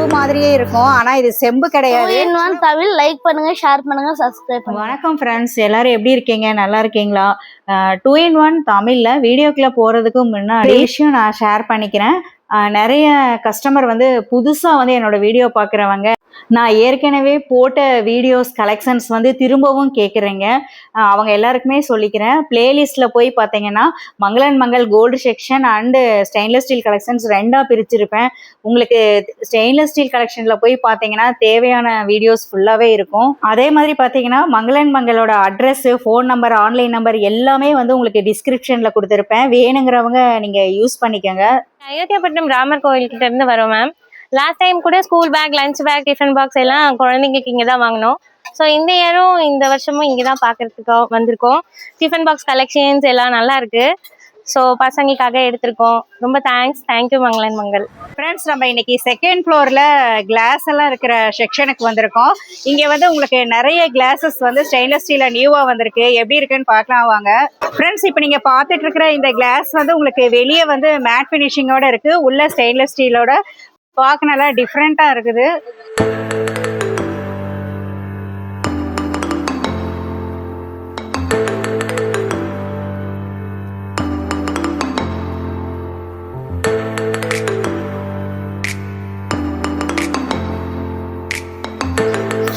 செம்பு மாதிரியே இருக்கும், ஆனா இது செம்பு கிடையாது. தமிழ் லைக் பண்ணுங்க, ஷேர் பண்ணுங்க, சப்ஸ்கிரைப் பண்ணுங்க. வணக்கம் ஃப்ரெண்ட்ஸ், எல்லாரும் எப்படி இருக்கீங்க? நல்லா இருக்கீங்களா? 2-in-1 தமிழ்ல வீடியோக்குள்ள போறதுக்கு முன்னாடி விஷயம் நான் ஷேர் பண்ணிக்கிறேன். நிறைய கஸ்டமர் வந்து புதுசா வந்து என்னோட வீடியோ பாக்குறவங்க நான் ஏற்கனவே போட்ட வீடியோஸ் கலெக்ஷன்ஸ் வந்து திரும்பவும் கேட்குறேங்க. அவங்க எல்லாருக்குமே சொல்லிக்கிறேன், பிளேலிஸ்ட்டில் போய் பார்த்தீங்கன்னா மங்களன் Mangal gold section and stainless steel collections ரெண்டாக பிரிச்சிருப்பேன். உங்களுக்கு ஸ்டெயின்லெஸ் ஸ்டீல் கலெக்ஷனில் போய் பார்த்தீங்கன்னா தேவையான வீடியோஸ் ஃபுல்லாகவே இருக்கும். அதே மாதிரி பார்த்தீங்கன்னா மங்களன் மங்களோட address, phone number, online number எல்லாமே வந்து உங்களுக்கு டிஸ்கிரிப்ஷனில் கொடுத்துருப்பேன். வேணுங்கிறவங்க நீங்கள் யூஸ் பண்ணிக்கோங்க. அயோத்தியாபட்டினம் ராமர் கோயில்கிட்ட இருந்து வரோம் மேம். லாஸ்ட் டைம் கூட school bag, lunch bag, tiffin box எல்லாம் குழந்தைங்களுக்கு இங்கே தான் வாங்கினோம். ஸோ இந்த இயரும் இந்த வருஷமும் இங்கே தான் பார்க்கறதுக்கு வந்திருக்கோம். டிஃபன் பாக்ஸ் கலெக்ஷன்ஸ் எல்லாம் நல்லா இருக்கு. ஸோ பசங்களுக்காக எடுத்திருக்கோம். ரொம்ப தேங்க்யூ மங்களன் மங்கள். ஃப்ரெண்ட்ஸ், நம்ம இன்னைக்கு செகண்ட் ஃப்ளோரில் கிளாஸ் எல்லாம் இருக்கிற செக்ஷனுக்கு வந்திருக்கோம். இங்கே வந்து உங்களுக்கு நிறைய கிளாஸஸ் வந்து ஸ்டெயின்லெஸ் ஸ்டீலில் நியூவாக வந்திருக்கு. எப்படி இருக்குன்னு பார்க்கலாம் வாங்க. ஃப்ரெண்ட்ஸ், இப்போ நீங்கள் பார்த்துட்டு இருக்கிற இந்த கிளாஸ் வந்து உங்களுக்கு வெளியே வந்து மேட் ஃபினிஷிங்கோட இருக்குது, உள்ள ஸ்டெயின்லெஸ் ஸ்டீலோட பார்க்க நல்லா டிஃப்ரெண்ட்டாக இருக்குது.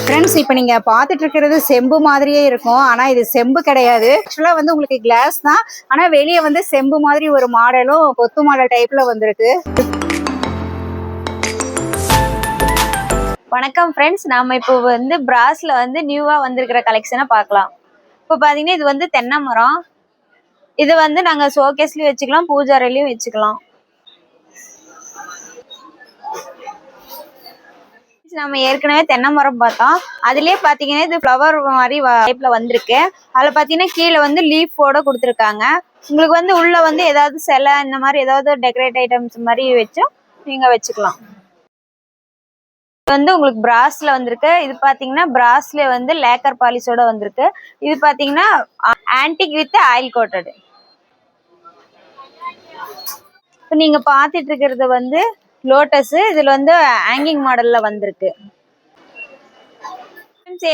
ஃப்ரெண்ட்ஸ், இப்போ நீங்கள் பார்த்துட்டு இருக்கிறது செம்பு மாதிரியே இருக்கும், ஆனால் இது செம்பு கிடையாது. ஆக்சுவலாக வந்து உங்களுக்கு கிளாஸ் தான், ஆனால் வெளியே வந்து செம்பு மாதிரி ஒரு மாடலும் கொத்து மாடல் டைப்பில் வந்திருக்கு. வணக்கம் ஃப்ரெண்ட்ஸ், நாம இப்போ வந்து பிராஸ்ல வந்து நியூவா வந்திருக்கிற கலெக்ஷனை பார்க்கலாம். இப்போ பாத்தீங்கன்னா இது வந்து தென்னை மரம். இது வந்து நாங்க ஷோகேஸ்லயும் வச்சுக்கலாம், பூஜாரிலையும் வச்சுக்கலாம். நம்ம ஏற்கனவே தென்னை மரம் பார்த்தோம். அதுலயே பாத்தீங்கன்னா இது ஃப்ளவர் மாதிரி டைப்ல வந்திருக்கு. அதுல பாத்தீங்கன்னா கீழே வந்து லீஃபோட கொடுத்துருக்காங்க. உங்களுக்கு வந்து உள்ள வந்து ஏதாவது சிலை இந்த மாதிரி ஏதாவது டெக்கரேட் ஐட்டம்ஸ் மாதிரி வச்சும் நீங்க வச்சுக்கலாம். வந்து உங்களுக்கு பிராஸ்ல வந்திருக்கு. இது பாத்தீங்கன்னா பிராஸ்ல வந்து லேக்கர் பாலிஷோட வந்திருக்கு. இது பாத்தீங்கன்னா ஆன்டிக் வித் ஆயில் கோட்டட். இப்போ நீங்க பாத்துட்டு இருக்கிறது வந்து லோட்டஸ். இதுல வந்து ஹேங்கிங் மாடல்ல வந்திருக்கு.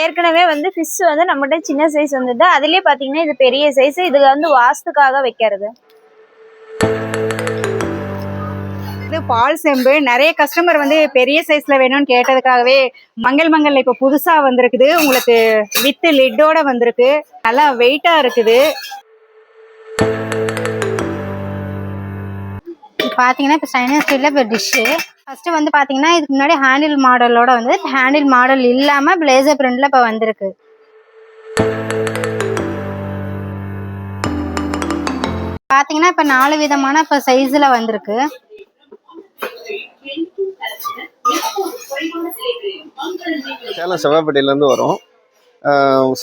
ஏற்கனவே வந்து ஃபிஷ் வந்து நம்மகிட்ட சின்ன சைஸ் வந்தது. அதுலயே பாத்தீங்கன்னா இது பெரிய சைஸ். இது வந்து வாஸ்துக்காக வைக்கிறது. பால் செம்பு நிறைய கஸ்டமர் வந்து பெரிய சைஸ்ல வேணும்னு கேட்டதுக்காகவே மங்கள்ல இப்ப புதுசா வந்திருக்குது. உங்களுக்கு வித் லிட்டோட வந்திருக்கு. நல்லா வெயிட்டா இருக்குது. பாத்தீங்கன்னா இப்போ ஸ்டெயின்லெஸ் ஸ்டீல்ல இப்போ டிஷ்ஷு ஃபர்ஸ்ட் வந்து பாத்தீங்கன்னா இதுக்கு முன்னாடி ஹேண்டில் மாடலோட வந்து ஹேண்டில் மாடல் இல்லாம பிளேசர் பிரிண்ட்ல இப்போ வந்திருக்கு. பாத்தீங்கன்னா இப்போ 4 விதமான இப்போ சைஸ்ல வந்திருக்கு. சேலம் செவ்வாய்ப்பேட்டையிலேருந்து வரும்.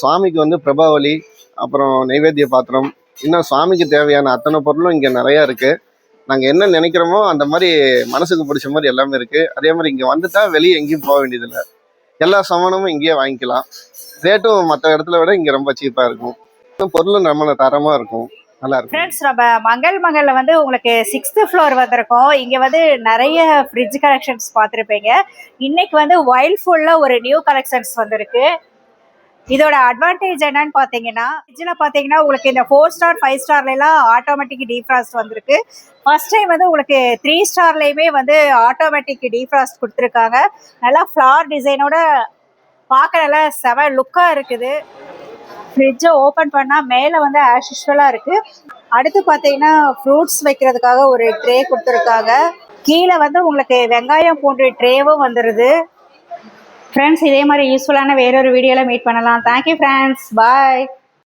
சுவாமிக்கு வந்து பிரபாவலி, அப்புறம் நைவேத்திய பாத்திரம், இன்னும் சுவாமிக்கு தேவையான அத்தனை பொருளும் இங்கே நிறையா இருக்குது. நாங்கள் என்ன நினைக்கிறோமோ அந்த மாதிரி மனசுக்கு பிடிச்ச மாதிரி எல்லாமே இருக்குது. அதே மாதிரி இங்கே வந்துட்டா வெளியே எங்கேயும் போக வேண்டியதில்லை. எல்லா சாமானமும் இங்கேயே வாங்கிக்கலாம். ரேட்டும் மற்ற இடத்துல விட இங்கே ரொம்ப சீப்பாக இருக்கும். பொருளும் நம்மள தரமாக இருக்கும். நல்லா இருக்கும். ஃப்ரெண்ட்ஸ், நம்ம மங்கள்ல வந்து உங்களுக்கு 6th ஃப்ளோர் வந்திருக்கோம். இங்கே வந்து நிறைய ஃப்ரிட்ஜ் கலெக்ஷன்ஸ் பார்த்துருப்பீங்க. இன்னைக்கு வந்து வைல்ட்ஃபுல்ல ஒரு நியூ கலெக்ஷன்ஸ் வந்திருக்கு. இதோட அட்வான்டேஜ் என்னன்னு பார்த்தீங்கன்னா, ஃப்ரிட்ஜில் பார்த்தீங்கன்னா உங்களுக்கு இந்த 4 ஸ்டார் 5 ஸ்டார்லாம் ஆட்டோமேட்டிக் டீஃப்ராஸ்ட் வந்திருக்கு. ஃபர்ஸ்ட் டைம் வந்து உங்களுக்கு 3 ஸ்டார்லேயுமே வந்து ஆட்டோமேட்டிக் டீஃப்ராஸ்ட் கொடுத்துருக்காங்க. நல்லா ஃப்ளார் டிசைனோட பார்க்க நல்லா செம லுக்காக இருக்குது. ஃப்ரிட்ஜை ஓப்பன் பண்ணால் மேலே வந்து ஆஸ் யூஷுவலாக இருக்குது. அடுத்து பார்த்தீங்கன்னா ஃப்ரூட்ஸ் வைக்கிறதுக்காக ஒரு ட்ரே கொடுத்துருக்காங்க. கீழே வந்து உங்களுக்கு வெங்காயம் பூண்டு ட்ரேவும் வந்துடுது. ஃப்ரெண்ட்ஸ், இதே மாதிரி யூஸ்ஃபுல்லான வேறொரு வீடியோவில் மீட் பண்ணலாம். தேங்க்யூ ஃப்ரெண்ட்ஸ், பாய்.